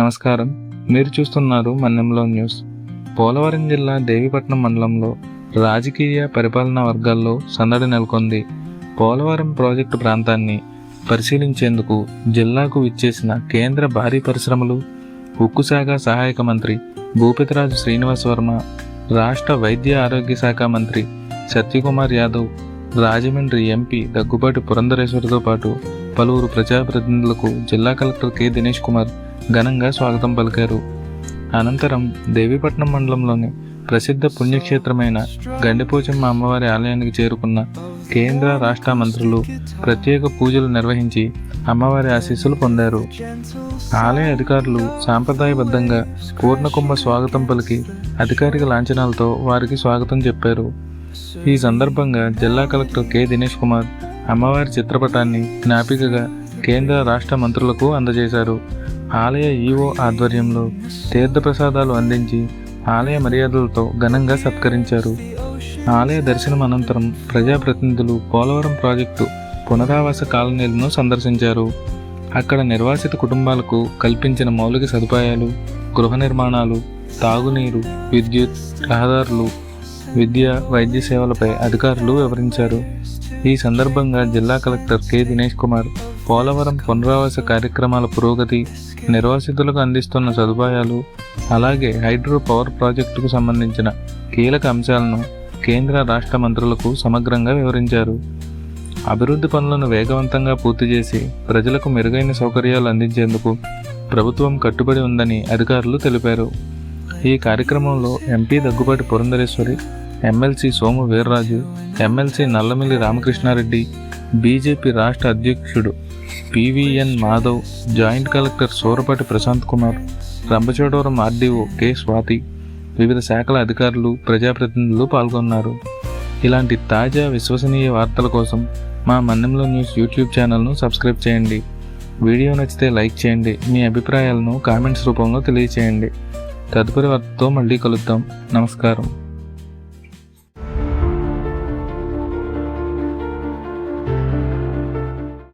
నమస్కారం. మీరు చూస్తున్నారు మన్నెంలో న్యూస్. పోలవరం జిల్లా దేవీపట్నం మండలంలో రాజకీయ పరిపాలనా వర్గాల్లో సందడి నెలకొంది. పోలవరం ప్రాజెక్టు ప్రాంతాన్ని పరిశీలించేందుకు జిల్లాకు విచ్చేసిన కేంద్ర భారీ పరిశ్రమలు, ఉక్కు శాఖ సహాయక మంత్రి భూపతిరాజు శ్రీనివాస్ వర్మ, రాష్ట్ర వైద్య ఆరోగ్య శాఖ మంత్రి సత్యకుమార్ యాదవ్, రాజమండ్రి ఎంపీ దగ్గుబాటి పురంధరేశ్వరితో పాటు పలువురు ప్రజాప్రతినిధులకు జిల్లా కలెక్టర్ కె దినేష్ కుమార్ ఘనంగా స్వాగతం పలికారు. అనంతరం దేవీపట్నం మండలంలోని ప్రసిద్ధ పుణ్యక్షేత్రమైన గండిపోచమ్మ అమ్మవారి ఆలయానికి చేరుకున్న కేంద్ర రాష్ట్ర మంత్రులు ప్రత్యేక పూజలు నిర్వహించి అమ్మవారి ఆశీస్సులు పొందారు. ఆలయ అధికారులు సాంప్రదాయబద్ధంగా పూర్ణకుంభ స్వాగతం పలికి అధికారిక లాంఛనాలతో వారికి స్వాగతం చెప్పారు. ఈ సందర్భంగా జిల్లా కలెక్టర్ కె దినేష్ కుమార్ అమ్మవారి చిత్రపటాన్ని జ్ఞాపికగా కేంద్ర రాష్ట్ర మంత్రులకు అందజేశారు. ఆలయ ఈవో ఆధ్వర్యంలో తీర్థప్రసాదాలు అందించి ఆలయ మర్యాదలతో ఘనంగా సత్కరించారు. ఆలయ దర్శనం అనంతరం ప్రజాప్రతినిధులు పోలవరం ప్రాజెక్టు పునరావాస కాలనీలను సందర్శించారు. అక్కడ నిర్వాసిత కుటుంబాలకు కల్పించిన మౌలిక సదుపాయాలు, గృహ నిర్మాణాలు, తాగునీరు, విద్యుత్, రహదారులు, విద్య, వైద్య సేవలపై అధికారులు వివరించారు. ఈ సందర్భంగా జిల్లా కలెక్టర్ కె దినేష్ కుమార్ పోలవరం పునరావాస కార్యక్రమాల పురోగతి, నిర్వాసితులకు అందిస్తున్న సదుపాయాలు, అలాగే హైడ్రో పవర్ ప్రాజెక్టుకు సంబంధించిన కీలక అంశాలను కేంద్ర రాష్ట్ర మంత్రులకు సమగ్రంగా వివరించారు. అభివృద్ధి పనులను వేగవంతంగా పూర్తి చేసి ప్రజలకు మెరుగైన సౌకర్యాలు అందించేందుకు ప్రభుత్వం కట్టుబడి ఉందని అధికారులు తెలిపారు. ఈ కార్యక్రమంలో MP Daggubati Purandeswari, MLC Somu Veerraju, MLC Nallamilli Ramakrishna Reddy, BJP రాష్ట్ర అధ్యక్షుడు PVN Madhav, joint collector Surapati Prashant Kumar, Rampachodavaram RDO K Swathi, వివిధ శాఖల అధికారులు, ప్రజాప్రతినిధులు పాల్గొన్నారు. ఇలాంటి తాజా విశ్వసనీయ వార్తల కోసం మా మన్నెంలో న్యూస్ యూట్యూబ్ ఛానల్ను సబ్స్క్రైబ్ చేయండి. వీడియో నచ్చితే లైక్ చేయండి. మీ అభిప్రాయాలను కామెంట్స్ రూపంలో తెలియచేయండి. తదుపరి వార్తతో మళ్ళీ కలుద్దాం. నమస్కారం.